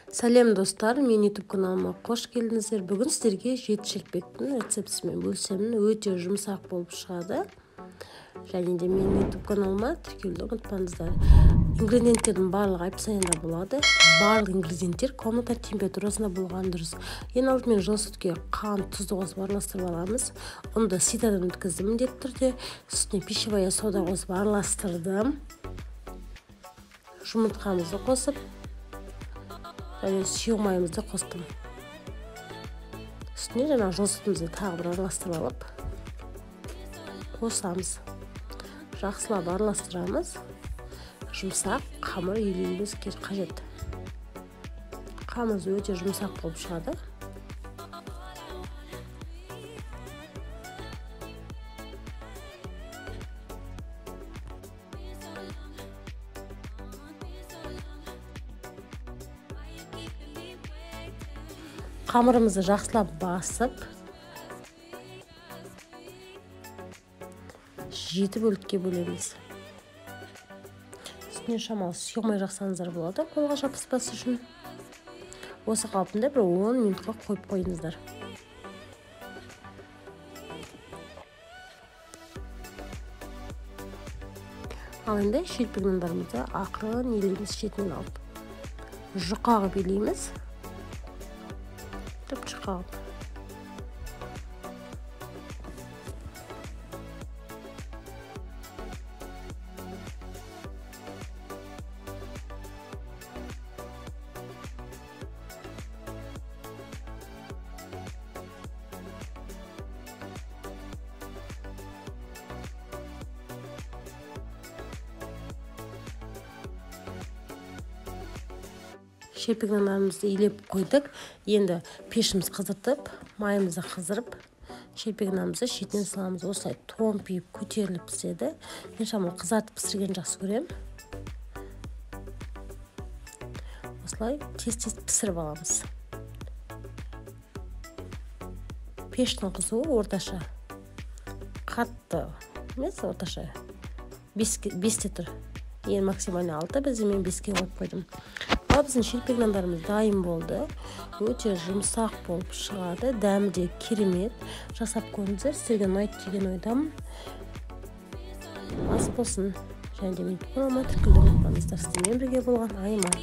Сәлем достар, мен YouTube каналыма қош келдіңіздер. Бүгін сіздерге жеті шелпектің рецептісімен бөлісемін. Өте жұмсақ болып шығады. Және де менің YouTube каналыма тіркелуді ұмытпаңыздар. Ингредиенттердің барлығы описаниеда болады. Барлық ингредиенттер комната температурасында болған дұрыс. Ең алдымен жылы сүтке қант, тұзды қосып араластырып аламыз. Оны да ситадан өткіздім міндетті түрде. Үстіне пищевая сода қосып араластырдым. Жұмыртқамызды қосып, және сүймайымызды қостым. Үстіне жаңа жылы сүтімізді тағы бір араластырып алып қосамыз. Жақсылап араластырамыз. Жұмсақ қамыр елеуіміз қажет. Қамыр өте жұмсақ болып шығады. Қамырымызды жақсылап басып, 7 бөлікке бөлеміз. Үстіне шамалы сүймай жақсаңыздар болады, қолға жабыспас үшін. Осы қалпында бір 10 минутқа қойып қойыңыздар. Ал енді шелпек нандарымызды ақырын елейміз, шетінен алып. Жұқаға белейміз. Çıkalım. Шелпек нандарымызды илеп қойдық. Енді пешіміз қыздыртып, майымызды қыздырып, шелпек нанымызды шетінен саламыз. Осылай томпиып, көтеріліп піседі. Мен шамалы қызартып пісірген жақсы көрем. Осылай тез-тез пісіріп аламыз. Пештің қызуы орташа. Қатты емес, орташа 5-те тұр. Ең максимально 6, мен 5-ке қойып қойдым. Біздің шелпек нандарымыз дайын болды. Өте жұмсақ болып шығады. Дәмі де керемет. Жасап көріңіздер. Сіздерге ұнайды деген ойдамын. Ас болсын. Және де мен каналыма тіркелуді ұмытпаңыздар. Сіздермен бірге болған Айман.